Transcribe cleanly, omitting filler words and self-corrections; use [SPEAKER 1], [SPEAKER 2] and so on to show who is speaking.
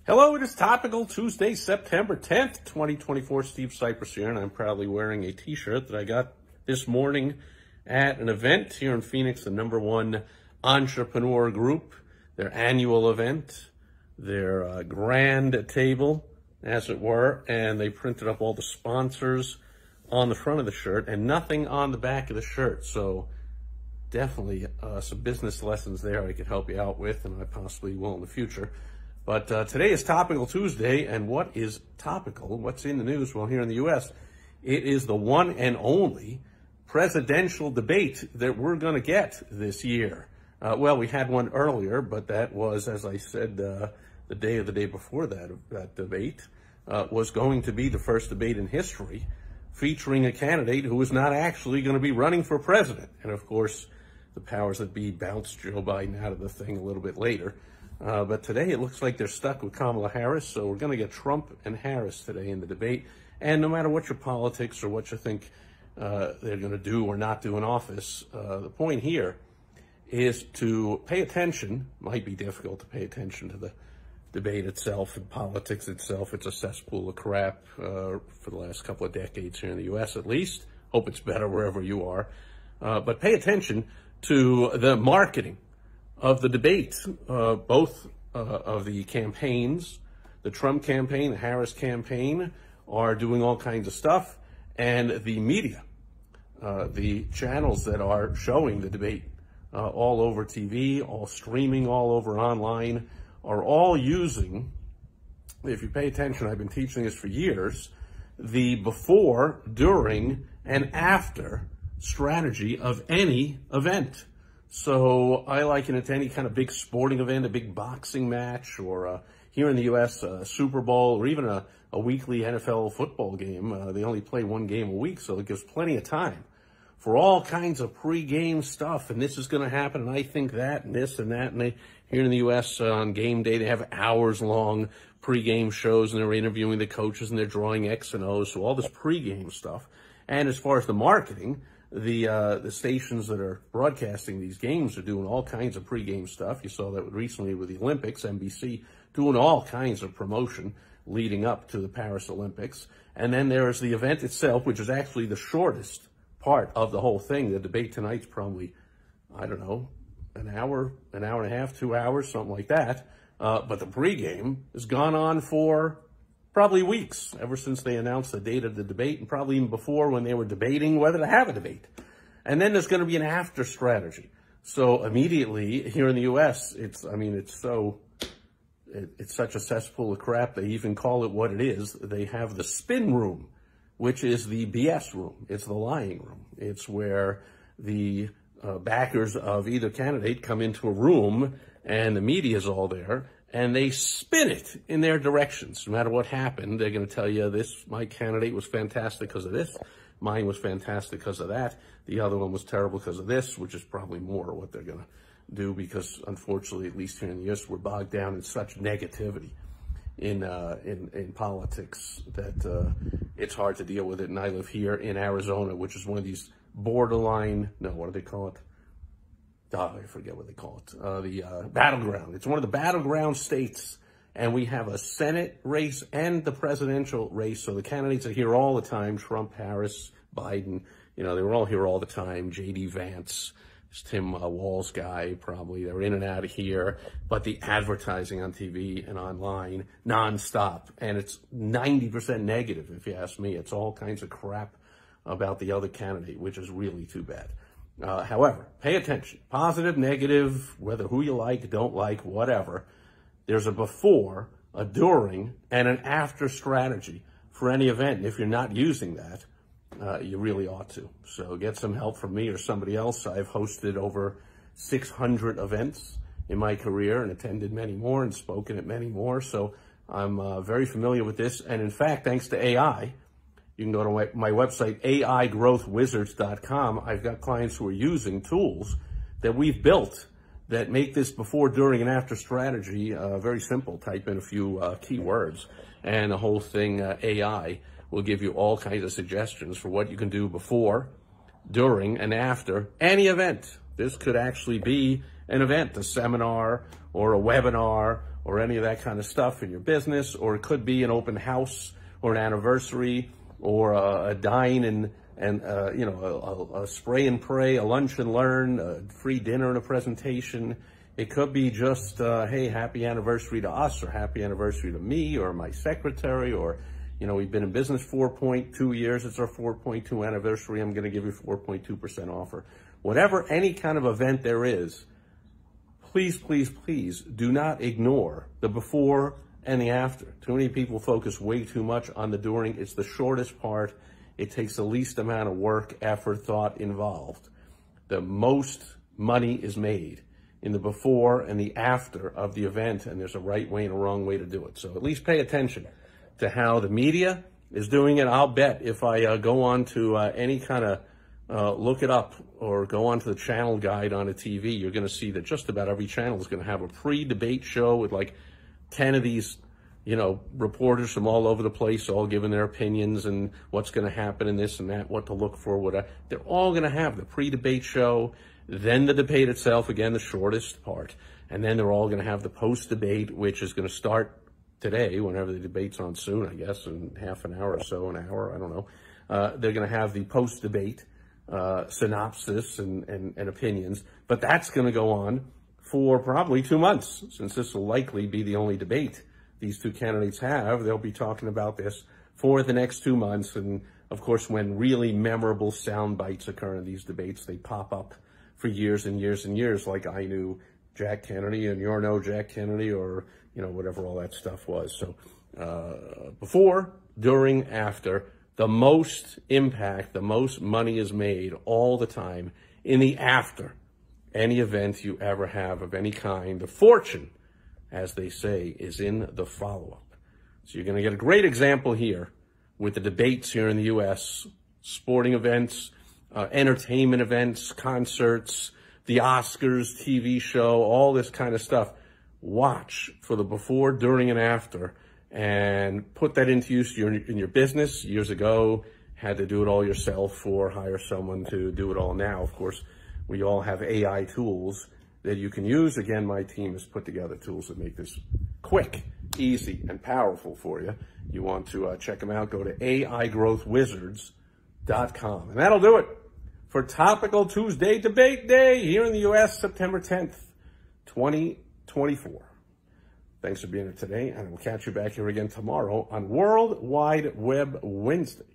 [SPEAKER 1] Hello, it is Topical Tuesday, September 10th, 2024. Steve Sipress here, and I'm proudly wearing a t-shirt that I got this morning at an event here in Phoenix, the #1 entrepreneur group, their annual event, their grand table, as it were, and they printed up all the sponsors on the front of the shirt and nothing on the back of the shirt. So definitely some business lessons there I could help you out with, and I possibly will in the future. But today is Topical Tuesday, and what is topical? What's in the news? Well, here in the U.S., it is the one and only presidential debate that we're going to get this year. Well, we had one earlier, but that was, as I said, the day before that debate was going to be the first debate in history featuring a candidate who is not actually going to be running for president. And, of course, the powers that be bounced Joe Biden out of the thing a little bit later. But today it looks like they're stuck with Kamala Harris, so we're going to get Trump and Harris today in the debate. And no matter what your politics or what you think they're going to do or not do in office, the point here is to pay attention. Might be difficult to pay attention to the debate itself and politics itself. It's a cesspool of crap for the last couple of decades here in the U.S. at least. Hope it's better wherever you are. But pay attention to the marketing of the debate, both of the campaigns. The Trump campaign, the Harris campaign are doing all kinds of stuff, and the media, the channels that are showing the debate all over TV, all streaming all over online, are all using, if you pay attention, I've been teaching this for years, the before, during, and after strategy of any event. So I liken it to any kind of big sporting event, a big boxing match, or here in the U.S., a Super Bowl, or even a weekly NFL football game. They only play one game a week, so it gives plenty of time for all kinds of pre-game stuff. And this is going to happen, and I think that, and this and that. And they, here in the U.S., on game day, they have hours-long pre-game shows, and they're interviewing the coaches, and they're drawing X and O's, so all this pre-game stuff. And as far as the marketing, the stations that are broadcasting these games are doing all kinds of pregame stuff. You saw that recently with the Olympics, NBC doing all kinds of promotion leading up to the Paris Olympics. And then there's the event itself, which is actually the shortest part of the whole thing. The debate tonight's probably, I don't know, an hour and a half, 2 hours, something like that. But the pregame has gone on for probably weeks, ever since they announced the date of the debate, and probably even before when they were debating whether to have a debate. And then there's going to be an after strategy. So immediately here in the U.S., it's such a cesspool of crap. They even call it what it is. They have the spin room, which is the BS room. It's the lying room. It's where the backers of either candidate come into a room and the media's all there, and they spin it in their directions. No matter what happened, they're going to tell you this, my candidate was fantastic because of this, mine was fantastic because of that, the other one was terrible because of this, which is probably more what they're going to do, because unfortunately, at least here in the US, we're bogged down in such negativity in politics that it's hard to deal with it. And I live here in Arizona, which is one of these borderline, no, what do they call it? I forget what they call it, the battleground. It's one of the battleground states, and we have a Senate race and the presidential race. So the candidates are here all the time: Trump, Harris, Biden. You know, they were all here all the time. J.D. Vance, Tim Walz guy, probably. They're in and out of here. But the advertising on TV and online, nonstop. And it's 90% negative, if you ask me. It's all kinds of crap about the other candidate, which is really too bad. However, pay attention. Positive, negative, whether who you like, don't like, whatever. There's a before, a during, and an after strategy for any event. And if you're not using that, you really ought to. So get some help from me or somebody else. I've hosted over 600 events in my career and attended many more and spoken at many more. So I'm very familiar with this. And in fact, thanks to AI, you can go to my website, AIgrowthWizards.com. I've got clients who are using tools that we've built that make this before, during, and after strategy very simple. Type in a few keywords, and the whole thing, AI, will give you all kinds of suggestions for what you can do before, during, and after any event. This could actually be an event, a seminar or a webinar or any of that kind of stuff in your business, or it could be an open house or an anniversary or a dine and you know, a spray and pray, a lunch and learn, a free dinner and a presentation. It could be just, hey, happy anniversary to us, or happy anniversary to me or my secretary, or, you know, we've been in business 4.2 years. It's our 4.2 anniversary. I'm going to give you 4.2% offer. Whatever, any kind of event there is, please, please, please do not ignore the before and the after. Too many people focus way too much on the during. It's the shortest part. It takes the least amount of work, effort, thought involved. The most money is made in the before and the after of the event, and there's a right way and a wrong way to do it. So at least pay attention to how the media is doing it. I'll bet if I go on to any kind of look it up or go onto the channel guide on a TV, you're going to see that just about every channel is going to have a pre-debate show with like 10 of these, you know, reporters from all over the place, all giving their opinions and what's going to happen and this and that, what to look for, whatever. They're all going to have the pre-debate show, then the debate itself, again, the shortest part. And then they're all going to have the post-debate, which is going to start today, whenever the debate's on soon, I guess, in half an hour or so, an hour, I don't know. They're going to have the post-debate synopsis and opinions, but that's going to go on for probably 2 months, since this will likely be the only debate these two candidates have. They'll be talking about this for the next 2 months. And of course, when really memorable sound bites occur in these debates, they pop up for years and years and years, like I knew Jack Kennedy and you're no Jack Kennedy, or, you know, whatever all that stuff was. So before, during, after, the most impact, the most money is made all the time in the after any event you ever have of any kind. The fortune, as they say, is in the follow-up. So you're going to get a great example here with the debates here in the U.S., sporting events, entertainment events, concerts, the Oscars, TV show, all this kind of stuff. Watch for the before, during, and after, and put that into use in your business. Years ago, had to do it all yourself or hire someone to do it all. Now, of course, we all have AI tools that you can use. Again, my team has put together tools that make this quick, easy, and powerful for you. You want to check them out, go to AIGrowthWizards.com. And that'll do it for Topical Tuesday Debate Day here in the U.S., September 10th, 2024. Thanks for being here today, and we'll catch you back here again tomorrow on World Wide Web Wednesday.